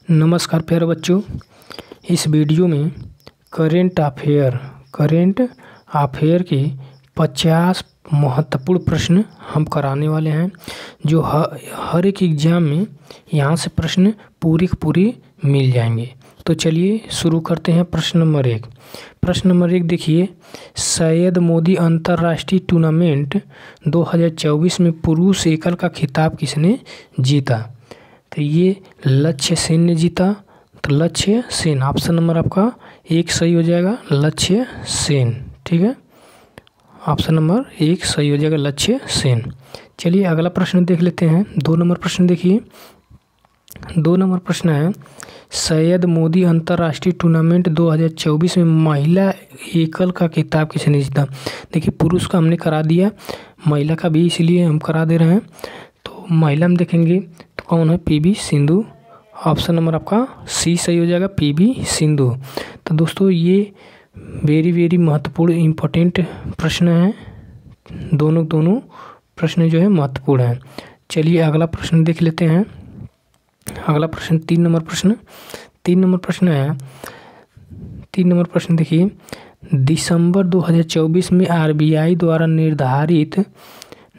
नमस्कार प्यारे बच्चों, इस वीडियो में करेंट अफेयर के 50 महत्वपूर्ण प्रश्न हम कराने वाले हैं जो हर एक एग्ज़ाम में यहाँ से प्रश्न पूरे के पूरे मिल जाएंगे। तो चलिए शुरू करते हैं। प्रश्न नंबर एक देखिए, सैयद मोदी अंतर्राष्ट्रीय टूर्नामेंट 2024 में पुरुष एकल का खिताब किसने जीता? तो ये लक्ष्य सेन ने जीता। तो लक्ष्य सेन, ऑप्शन नंबर आपका एक सही हो जाएगा, लक्ष्य सेन। ठीक है, ऑप्शन नंबर एक सही हो जाएगा, लक्ष्य सेन। चलिए अगला प्रश्न देख लेते हैं। 2 नंबर प्रश्न देखिए। 2 नंबर प्रश्न है, सैयद मोदी अंतर्राष्ट्रीय टूर्नामेंट 2024 में महिला एकल का खिताब किसने जीता? देखिए पुरुष का हमने करा दिया, महिला का भी इसलिए हम करा दे रहे हैं। तो महिला में देखेंगे तो कौन है? पीवी सिंधु। ऑप्शन नंबर आपका सी सही हो जाएगा, पीवी सिंधु। तो दोस्तों ये वेरी महत्वपूर्ण इम्पोर्टेंट प्रश्न है। दोनों प्रश्न जो है महत्वपूर्ण है। चलिए अगला प्रश्न देख लेते हैं। अगला प्रश्न 3 नंबर प्रश्न। 3 नंबर प्रश्न है, 3 नंबर प्रश्न देखिए, दिसंबर 2024 में आरबीआई द्वारा निर्धारित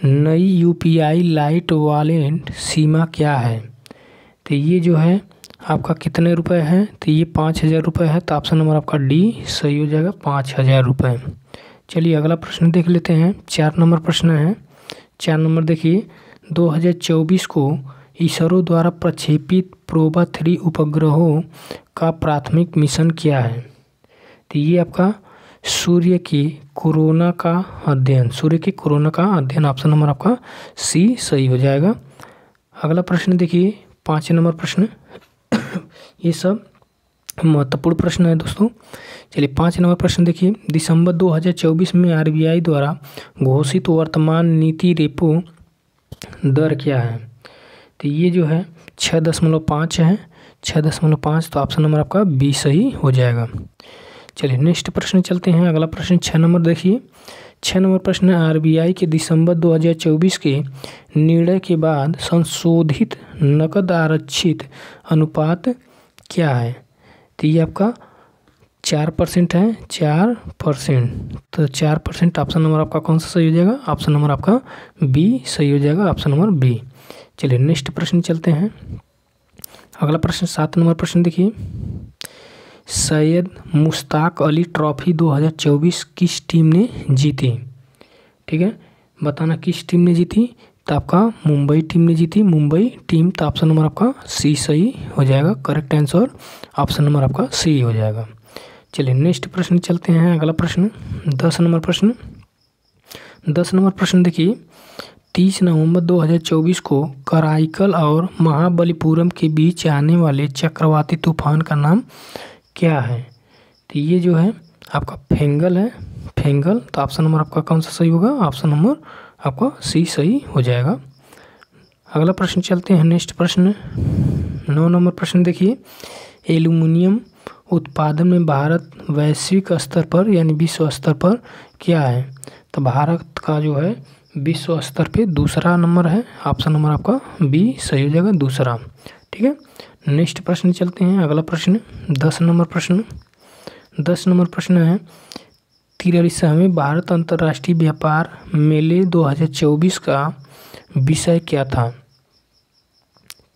नई यूपीआई लाइट वॉलेट सीमा क्या है? तो ये जो है आपका कितने रुपए है? तो ये 5000 रुपये है। तो ऑप्शन नंबर आपका डी सही हो जाएगा, 5000 रुपये। चलिए अगला प्रश्न देख लेते हैं। 4 नंबर प्रश्न है। 4 नंबर देखिए, 2024 को इसरो द्वारा प्रक्षेपित प्रोबा 3 उपग्रहों का प्राथमिक मिशन क्या है? तो ये आपका सूर्य की कोरोना का अध्ययन, ऑप्शन नंबर आपका सी सही हो जाएगा। अगला प्रश्न देखिए, 5 नंबर प्रश्न। ये सब महत्वपूर्ण प्रश्न है दोस्तों। चलिए 5 नंबर प्रश्न देखिए, दिसंबर 2024 में आरबीआई द्वारा घोषित वर्तमान नीति रेपो दर क्या है? तो ये जो है 6.5 है, 6.5। तो ऑप्शन नंबर आपका बी सही हो जाएगा। चलिए नेक्स्ट प्रश्न चलते हैं। अगला प्रश्न 6 नंबर देखिए। 6 नंबर प्रश्न, आरबीआई के दिसंबर 2024 के निर्णय के बाद संशोधित नकद आरक्षित अनुपात क्या है? तो ये आपका 4% है, 4%। तो 4% ऑप्शन नंबर आपका कौन सा सही हो जाएगा? ऑप्शन नंबर आपका बी सही हो जाएगा, ऑप्शन नंबर बी। चलिए नेक्स्ट प्रश्न चलते हैं। अगला प्रश्न 7 नंबर प्रश्न देखिए, सैयद मुश्ताक अली ट्रॉफी 2024 किस टीम ने जीती? ठीक है, बताना किस टीम ने जीती? तो आपका मुंबई टीम ने जीती, मुंबई टीम। तो ऑप्शन नंबर आपका सी सही हो जाएगा, करेक्ट आंसर ऑप्शन नंबर आपका सी हो जाएगा। चलिए नेक्स्ट प्रश्न चलते हैं। अगला प्रश्न 10 नंबर प्रश्न। 10 नंबर प्रश्न देखिए, 30 नवंबर 2024 को कराईकल और महाबलीपुरम के बीच आने वाले चक्रवाती तूफान का नाम क्या है? तो ये जो है आपका फेंगल है, फेंगल। तो ऑप्शन नंबर आपका कौन सा सही होगा? ऑप्शन नंबर आपका सी सही हो जाएगा। अगला प्रश्न चलते हैं। नेक्स्ट प्रश्न 9 नंबर प्रश्न देखिए, एल्युमिनियम उत्पादन में भारत वैश्विक स्तर पर यानी विश्व स्तर पर क्या है? तो भारत का जो है विश्व स्तर पे दूसरा नंबर है, ऑप्शन नंबर आपका बी सही हो जाएगा, दूसरा। ठीक है, नेक्स्ट प्रश्न चलते हैं। अगला प्रश्न 10 नंबर प्रश्न। 10 नंबर प्रश्न है, 43वें भारत अंतर्राष्ट्रीय व्यापार मेले 2024 का विषय क्या था?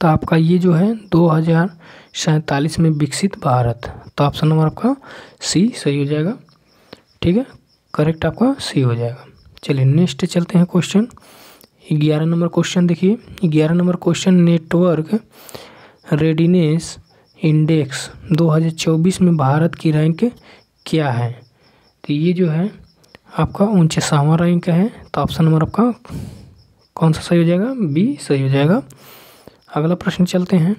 तो आपका ये जो है 2047 में विकसित भारत। तो ऑप्शन नंबर आपका सी सही हो जाएगा। ठीक है, करेक्ट आपका सी हो जाएगा। चलिए नेक्स्ट चलते हैं। क्वेश्चन 11 नंबर क्वेश्चन देखिए। 11 number question, network readiness index 2024 में भारत की रैंक क्या है? तो ये जो है आपका 49वां रैंक है। तो ऑप्शन नंबर आपका कौन सा सही हो जाएगा? बी सही हो जाएगा। अगला प्रश्न चलते हैं।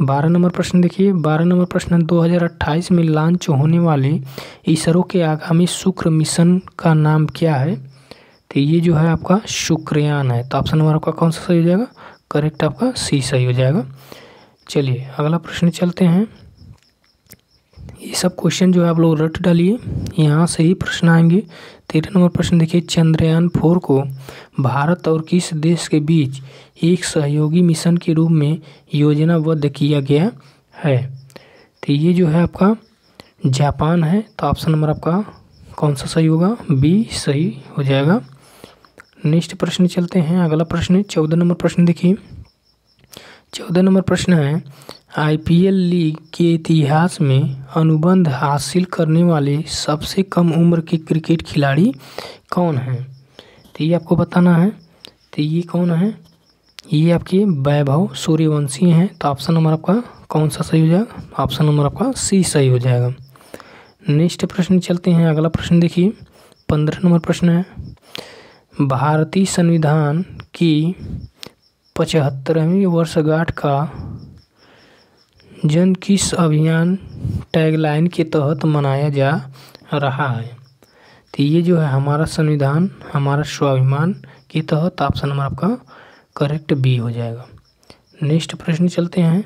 12 नंबर प्रश्न देखिए। 12 नंबर प्रश्न, 2028 में लॉन्च होने वाले इसरो के आगामी शुक्र मिशन का नाम क्या है? तो ये जो है आपका शुक्रयान है। तो ऑप्शन नंबर आपका कौन सा सही हो जाएगा? करेक्ट आपका सी सही हो जाएगा। चलिए अगला प्रश्न चलते हैं। ये सब क्वेश्चन जो है आप लोग रट डालिए, यहाँ से ही प्रश्न आएंगे। 13 नंबर प्रश्न देखिए, चंद्रयान 4 को भारत और किस देश के बीच एक सहयोगी मिशन के रूप में योजनाबद्ध किया गया है। तो ये जो है आपका जापान है। तो ऑप्शन नंबर आपका कौन सा सही होगा? बी सही हो जाएगा। नेक्स्ट प्रश्न चलते हैं। अगला प्रश्न 14 नंबर प्रश्न देखिए। 14 नंबर प्रश्न है, आईपीएल लीग के इतिहास में अनुबंध हासिल करने वाले सबसे कम उम्र के क्रिकेट खिलाड़ी कौन हैं? तो ये आपको बताना है। तो ये कौन है? ये आपके वैभव सूर्यवंशी हैं। तो ऑप्शन नंबर आपका कौन सा सही हो जाएगा? ऑप्शन नंबर आपका सी सही हो जाएगा। नेक्स्ट प्रश्न चलते हैं। अगला प्रश्न देखिए 15 नंबर प्रश्न है, भारतीय संविधान की 75वीं वर्षगांठ का जन किस अभियान टैगलाइन के तहत मनाया जा रहा है? तो ये जो है हमारा संविधान हमारा स्वाभिमान के तहत ऑप्शन नंबर आपका करेक्ट बी हो जाएगा। नेक्स्ट प्रश्न चलते हैं।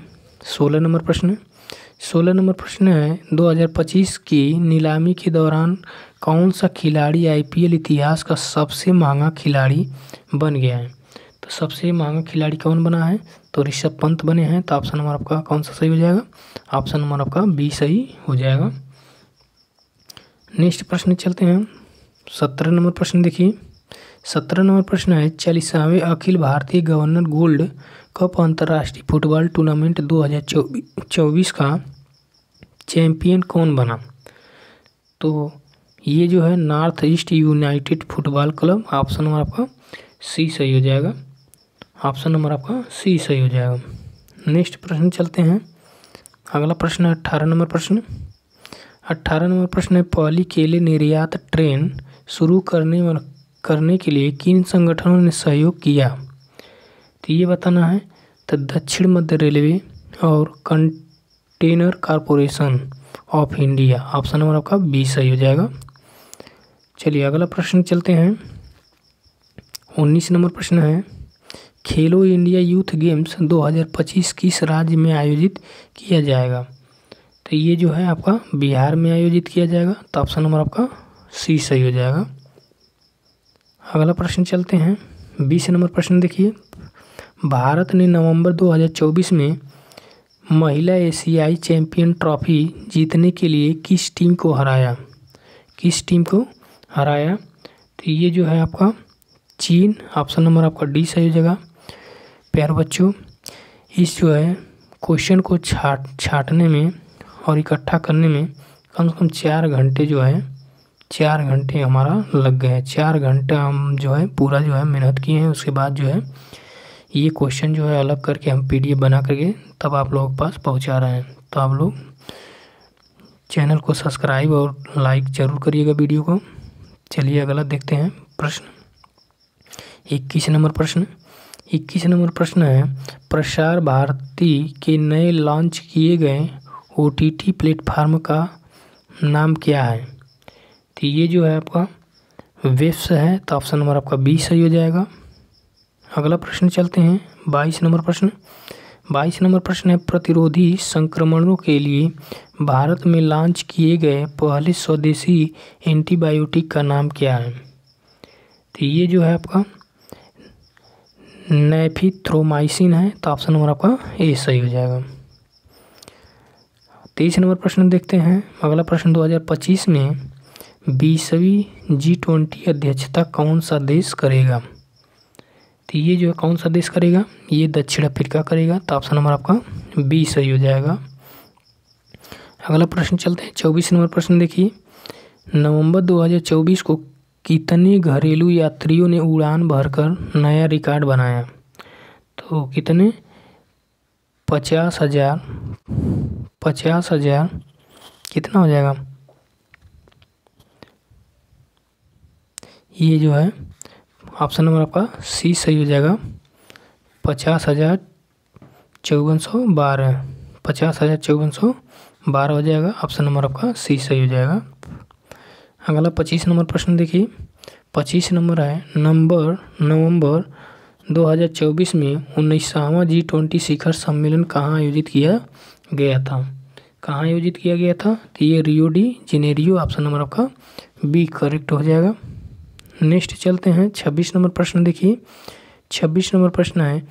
16 नंबर प्रश्न। 16 नंबर प्रश्न है, 2025 की नीलामी के दौरान कौन सा खिलाड़ी आईपीएल इतिहास का सबसे महंगा खिलाड़ी बन गया है? तो सबसे महंगा खिलाड़ी कौन बना है? तो ऋषभ पंत बने हैं। तो ऑप्शन नंबर आपका कौन सा सही हो जाएगा? ऑप्शन नंबर आपका बी सही हो जाएगा। नेक्स्ट प्रश्न चलते हैं। 17 नंबर प्रश्न देखिए। 17 नंबर प्रश्न है, 40वें Akhil Bharatiya governor gold cup अंतर्राष्ट्रीय फुटबॉल टूर्नामेंट 2024 का चैंपियन कौन बना? तो ये जो है north east United football club. Option number आपका सी सही हो जाएगा। ऑप्शन नंबर आपका सी सही हो जाएगा। नेक्स्ट प्रश्न चलते हैं। अगला प्रश्न है 18 नंबर प्रश्न। 18 नंबर प्रश्न है, पहली केले निर्यात ट्रेन शुरू करने के लिए किन संगठनों ने सहयोग किया? तो ये बताना है। तो दक्षिण मध्य रेलवे और container corporation of India. Option number आपका बी सही हो जाएगा। चलिए अगला प्रश्न चलते हैं। 19 नंबर प्रश्न है, खेलो इंडिया यूथ गेम्स 2025 किस राज्य में आयोजित किया जाएगा? तो ये जो है आपका बिहार में आयोजित किया जाएगा। तो ऑप्शन नंबर आपका सी सही हो जाएगा। अगला प्रश्न चलते हैं। 20 नंबर प्रश्न देखिए। भारत ने नवंबर 2024 में महिला एशियाई चैंपियन ट्रॉफी जीतने के लिए किस टीम को हराया? किस टीम को हराया? तो ये जो है आपका चीन। ऑप्शन नंबर आपका डी सही हो जाएगा। प्यारे बच्चों, इस जो है क्वेश्चन को छांटने में और इकट्ठा करने में कम से कम 4 घंटे जो है 4 घंटे हमारा लग गए हैं। 4 घंटे हम जो है पूरा जो है मेहनत किए हैं। उसके बाद जो है ये क्वेश्चन जो है अलग करके हम पीडीएफ बना करके तब आप लोगों के पास पहुंचा रहे हैं। तो आप लोग चैनल को सब्सक्राइब और लाइक ज़रूर करिएगा वीडियो को। चलिए अगला देखते हैं प्रश्न। 21 नंबर प्रश्न। 21 नंबर प्रश्न है, प्रसार भारती के नए लॉन्च किए गए ओटीटी प्लेटफार्म का नाम क्या है? तो ये जो है आपका वेब्स है। तो ऑप्शन नंबर आपका बी सही हो जाएगा। अगला प्रश्न चलते हैं। 22 नंबर प्रश्न। 22 नंबर प्रश्न है, प्रतिरोधी संक्रमणों के लिए भारत में लॉन्च किए गए पहले स्वदेशी एंटीबायोटिक का नाम क्या है? तो ये जो है आपका नेफिथ्रोमाइसिन है। तो ऑप्शन नंबर आपका ए सही हो जाएगा। 23 नंबर प्रश्न देखते हैं। अगला प्रश्न 2025 में 20वीं G20 अध्यक्षता कौन सा देश करेगा? तो ये जो है कौन सा देश करेगा? ये दक्षिण अफ्रीका करेगा। तो ऑप्शन नंबर आपका बी सही हो जाएगा। अगला प्रश्न चलते हैं। 24 नंबर प्रश्न देखिए। नवंबर 2024 को कितने घरेलू यात्रियों ने उड़ान भरकर नया रिकॉर्ड बनाया? तो कितने? 50,000 कितना हो जाएगा? ये जो है ऑप्शन नंबर आपका सी सही हो जाएगा। 50,5412 50,5412 हो जाएगा। ऑप्शन नंबर आपका सी सही हो जाएगा। अगला 25 नंबर प्रश्न देखिए। 25 नंबर है, नवंबर 2024 में 19वां G20 शिखर सम्मेलन कहाँ आयोजित किया गया था? कहाँ आयोजित किया गया था? तो ये Rio de Janeiro. Option number आपका बी करेक्ट हो जाएगा। नेक्स्ट चलते हैं। 26 नंबर प्रश्न देखिए। 26 नंबर प्रश्न है,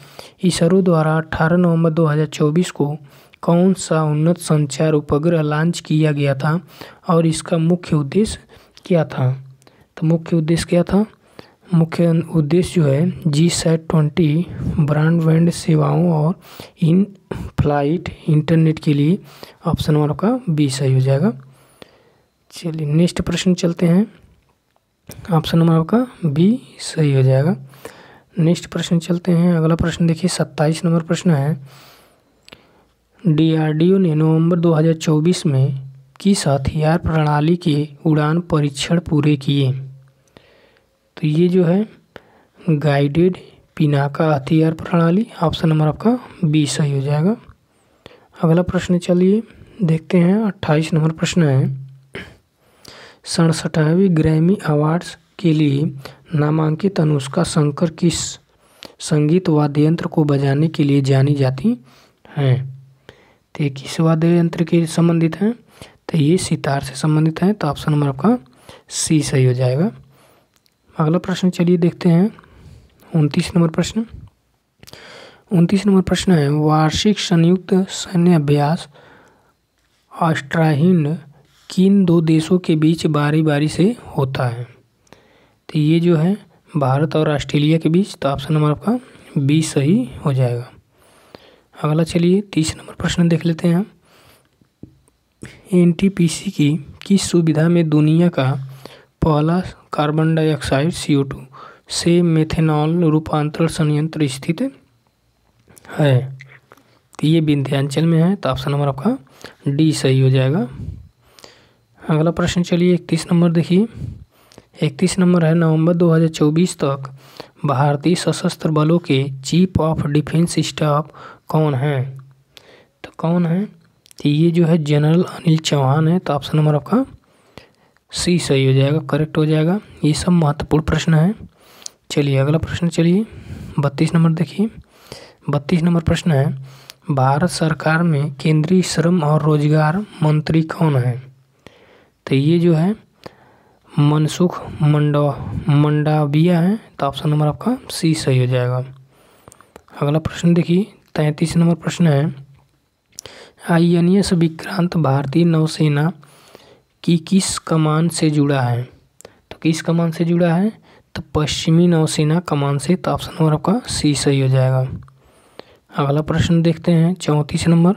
इसरो द्वारा 18 नवंबर 2024 को कौन सा उन्नत संचार उपग्रह लॉन्च किया गया था और इसका मुख्य उद्देश्य क्या था? तो मुख्य उद्देश्य क्या था? मुख्य उद्देश्य जो है GSAT-20 ब्रॉडबैंड सेवाओं और इन फ्लाइट इंटरनेट के लिए। ऑप्शन नंबर आपका बी सही हो जाएगा। चलिए नेक्स्ट प्रश्न चलते हैं। ऑप्शन नंबर आपका बी सही हो जाएगा। नेक्स्ट प्रश्न चलते हैं। अगला प्रश्न देखिए 27 नंबर प्रश्न है, DRDO ने नवंबर 2024 में किस हथियार प्रणाली के उड़ान परीक्षण पूरे किए? तो ये जो है गाइडेड पिनाका हथियार प्रणाली। ऑप्शन नंबर आपका बी सही हो जाएगा। अगला प्रश्न चलिए देखते हैं। 28 नंबर प्रश्न है, 67वीं ग्रैमी अवार्ड्स के लिए नामांकित अनुष्का शंकर किस संगीत वाद्य यंत्र को बजाने के लिए जानी जाती हैं? तो ये किस वाद्य यंत्र के संबंधित हैं? तो ये सितार से संबंधित हैं। तो ऑप्शन नंबर आपका सी सही हो जाएगा। अगला प्रश्न चलिए देखते हैं। 29 नंबर प्रश्न। 29 नंबर प्रश्न है, वार्षिक संयुक्त सैन्य अभ्यास ऑस्ट्राहिंड किन दो देशों के बीच बारी बारी से होता है? तो ये जो है भारत और ऑस्ट्रेलिया के बीच। तो ऑप्शन नंबर आपका बी सही हो जाएगा। अगला चलिए 30 नंबर प्रश्न देख लेते हैं। NTPC की किस सुविधा में दुनिया का पहला कार्बन डाइऑक्साइड CO2 से मेथेनॉल रूपांतरण संयंत्र स्थित है? तो ये विंध्याचल में है। तो ऑप्शन नंबर आपका डी सही हो जाएगा। अगला प्रश्न चलिए 31 नंबर देखिए। 31 नंबर है, नवंबर 2024 तक भारतीय सशस्त्र बलों के चीफ ऑफ डिफेंस स्टाफ कौन हैं? तो कौन है? तो ये जो है जनरल अनिल चौहान है। तो ऑप्शन नंबर आपका सी सही हो जाएगा, करेक्ट हो जाएगा। ये सब महत्वपूर्ण प्रश्न है। चलिए अगला प्रश्न चलिए 32 नंबर देखिए। 32 नंबर प्रश्न है, भारत सरकार में केंद्रीय श्रम और रोजगार मंत्री कौन है? तो ये जो है मनसुख मंडाविया है। तो ऑप्शन नंबर आपका सी सही हो जाएगा। अगला प्रश्न देखिए 33 नंबर प्रश्न है, INS विक्रांत भारतीय नौसेना की किस कमान से जुड़ा है? तो किस कमान से जुड़ा है? तो पश्चिमी नौसेना कमान से। तो ऑप्शन नंबर आपका सी सही हो जाएगा। अगला प्रश्न देखते हैं 34 नंबर।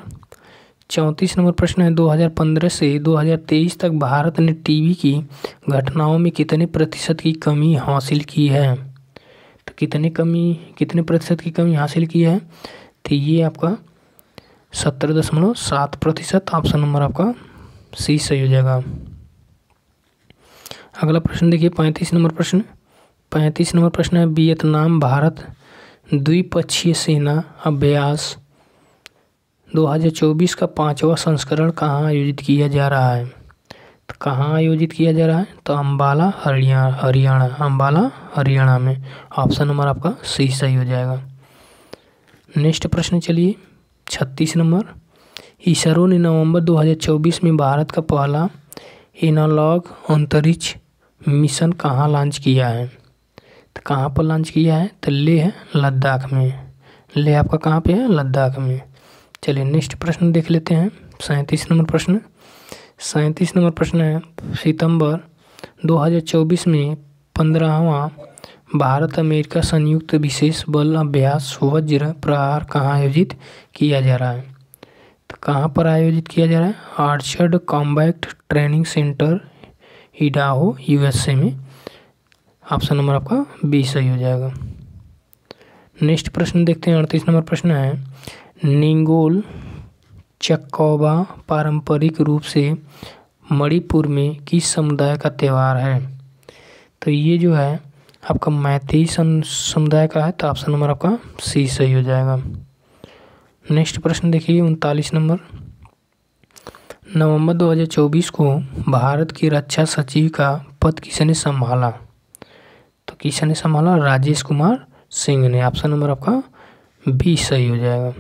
34 नंबर प्रश्न है, 2015 से 2023 तक भारत ने टीबी की घटनाओं में कितने प्रतिशत की कमी हासिल की है? तो कितने प्रतिशत की कमी हासिल की है? तो ये आपका 70.7%। ऑप्शन नंबर आपका सी सही हो जाएगा। अगला प्रश्न देखिए 35 नंबर प्रश्न। 35 नंबर प्रश्न है, वियतनाम भारत द्विपक्षीय सेना अभ्यास 2024 का 5वां संस्करण कहाँ आयोजित किया जा रहा है? तो कहाँ आयोजित किया जा रहा है? तो अम्बाला हरियाणा। अम्बाला हरियाणा में। ऑप्शन नंबर आपका सी सही हो जाएगा। नेक्स्ट प्रश्न चलिए 36 नंबर। इसरो ने नवंबर 2024 में भारत का पहला एनालॉग अंतरिक्ष मिशन कहाँ लॉन्च किया है? तो कहाँ पर लॉन्च किया है? तो लेह लद्दाख में। लेह आपका कहाँ पे है? लद्दाख में। चलिए नेक्स्ट प्रश्न देख लेते हैं 37 नंबर प्रश्न। 37 नंबर प्रश्न है, सितंबर 2024 में 15वां भारत अमेरिका संयुक्त विशेष बल अभ्यास वज्र प्रहार कहाँ आयोजित किया जा रहा है? तो कहाँ पर आयोजित किया जा रहा है? Orchard combat training centre Idaho USA में। ऑप्शन नंबर आपका बी सही हो जाएगा। नेक्स्ट प्रश्न देखते हैं 38 नंबर प्रश्न है, निंगोल चक्कौबा पारंपरिक रूप से मणिपुर में किस समुदाय का त्यौहार है? तो ये जो है आपका मैतेई समुदाय का है। तो ऑप्शन नंबर आपका सी सही हो जाएगा। नेक्स्ट प्रश्न देखिए 39 नंबर। नवंबर 2024 को भारत की रक्षा सचिव का पद किसने संभाला? तो किसने संभाला? राजेश कुमार सिंह ने। ऑप्शन नंबर आपका बी सही हो जाएगा।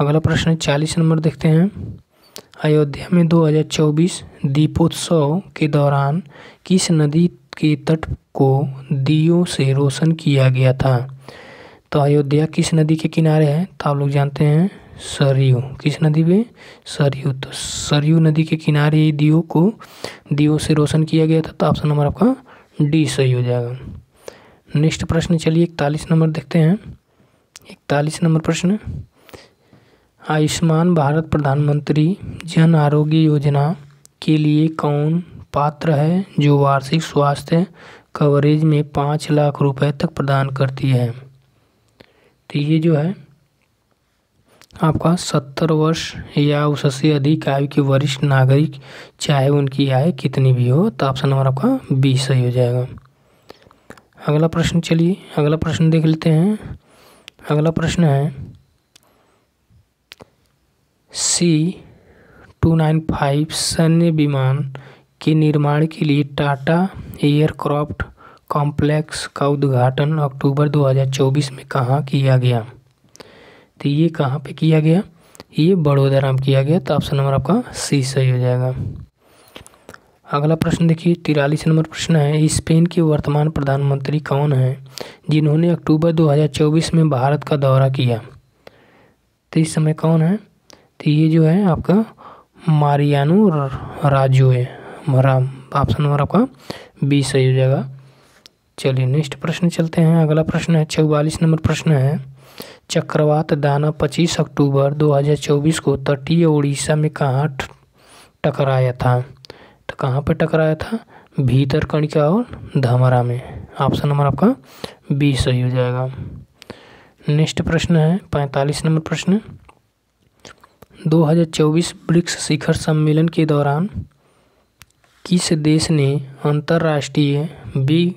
अगला प्रश्न 40 नंबर देखते हैं। अयोध्या में 2024 दीपोत्सव के दौरान किस नदी के तट को दियों से रोशन किया गया था? तो अयोध्या किस नदी के किनारे है? तो आप लोग जानते हैं सरयू। किस नदी पे? सरयू। तो सरयू नदी के किनारे ही दियों से रोशन किया गया था। तो ऑप्शन नंबर आपका डी सही हो जाएगा। नेक्स्ट प्रश्न चलिए 41 नंबर देखते हैं। 41 नंबर प्रश्न, आयुष्मान भारत प्रधानमंत्री जन आरोग्य योजना के लिए कौन पात्र है जो वार्षिक स्वास्थ्य कवरेज में 5 लाख रुपए तक प्रदान करती है? तो ये जो है आपका 70 वर्ष या उससे अधिक आयु के वरिष्ठ नागरिक, चाहे उनकी आय कितनी भी हो। तो ऑप्शन नंबर आपका बी सही हो जाएगा। अगला प्रश्न चलिए अगला प्रश्न देख लेते हैं। अगला प्रश्न है C-295 सैन्य विमान के निर्माण के लिए टाटा एयरक्राफ्ट कॉम्प्लेक्स का उद्घाटन अक्टूबर 2024 में कहाँ किया गया? तो ये कहाँ पे किया गया? ये बड़ोदरा में किया गया। तो ऑप्शन नंबर आपका सी सही हो जाएगा। अगला प्रश्न देखिए 43 नंबर प्रश्न है, स्पेन के वर्तमान प्रधानमंत्री कौन हैं जिन्होंने अक्टूबर 2024 में भारत का दौरा किया? तो इस समय कौन है? तो ये जो है आपका मारियानो राजोए। ऑप्शन नंबर आपका बी सही हो जाएगा। चलिए नेक्स्ट प्रश्न चलते हैं। अगला प्रश्न है 44 नंबर प्रश्न है, चक्रवात दाना 25 अक्टूबर 2024 को तटीय उड़ीसा में कहाँ टकराया था? तो कहाँ पर टकराया था? भीतरकनिका और धमरा में। ऑप्शन नंबर आपका बी सही हो जाएगा। नेक्स्ट प्रश्न है 45 नंबर प्रश्न, 2024 ब्रिक्स शिखर सम्मेलन के दौरान किस देश ने अंतर्राष्ट्रीय बिग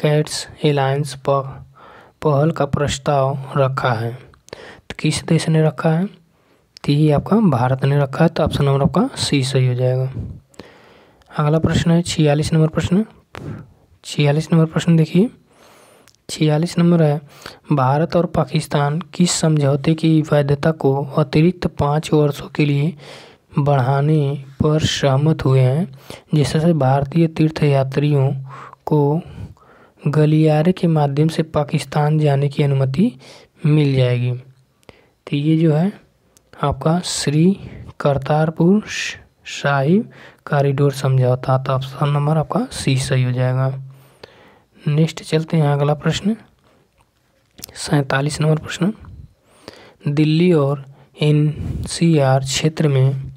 कैट्स एलायंस पहल का प्रस्ताव रखा है? तो किस देश ने रखा है? तो ये आपका भारत ने रखा है। तो ऑप्शन नंबर आपका सी सही हो जाएगा। अगला प्रश्न है 46 नंबर प्रश्न। 46 नंबर प्रश्न देखिए 46 नंबर है, भारत और पाकिस्तान किस समझौते की वैधता को अतिरिक्त 5 वर्षों के लिए बढ़ाने पर सहमत हुए हैं, जिससे भारतीय तीर्थयात्रियों को गलियारे के माध्यम से पाकिस्तान जाने की अनुमति मिल जाएगी? तो ये जो है आपका श्री करतारपुर साहिब कॉरिडोर समझौता। तो ऑप्शन नंबर आपका सी सही हो जाएगा। नेक्स्ट चलते हैं अगला प्रश्न 47 नंबर प्रश्न, दिल्ली और एनसीआर क्षेत्र में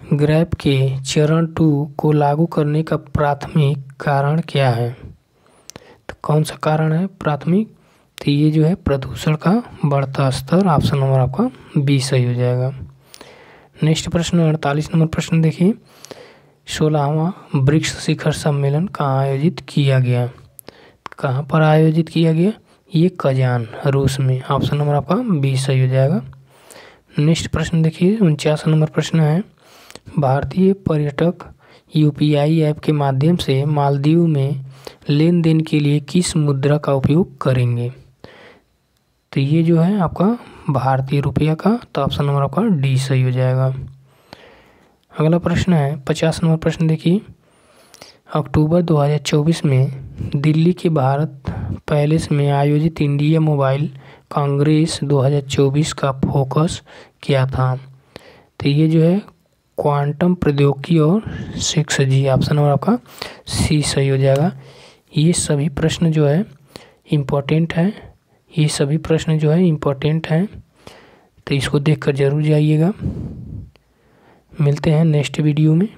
ग्रैप के चरण 2 को लागू करने का प्राथमिक कारण क्या है? तो कौन सा कारण है प्राथमिक? तो ये जो है प्रदूषण का बढ़ता स्तर। ऑप्शन नंबर आपका बी सही हो जाएगा। नेक्स्ट प्रश्न 48 नंबर प्रश्न देखिए, 16वां ब्रिक्स शिखर सम्मेलन कहाँ आयोजित किया गया? कहाँ पर आयोजित किया गया? ये कजान रूस में। ऑप्शन नंबर आपका बी सही हो जाएगा। नेक्स्ट प्रश्न देखिए 49 नंबर प्रश्न है, भारतीय पर्यटक यूपीआई ऐप के माध्यम से मालदीव में लेन देन के लिए किस मुद्रा का उपयोग करेंगे? तो ये जो है आपका भारतीय रुपया का। तो ऑप्शन नंबर आपका डी सही हो जाएगा। अगला प्रश्न है 50 नंबर प्रश्न देखिए, अक्टूबर 2024 में दिल्ली के भारत पैलेस में आयोजित इंडिया मोबाइल कांग्रेस 2024 का फोकस क्या था? तो ये जो है क्वांटम प्रौद्योगिकी और 6G। ऑप्शन नंबर आपका सी सही हो जाएगा। ये सभी प्रश्न जो है इम्पोर्टेंट हैं। तो इसको देखकर ज़रूर जाइएगा। मिलते हैं नेक्स्ट वीडियो में।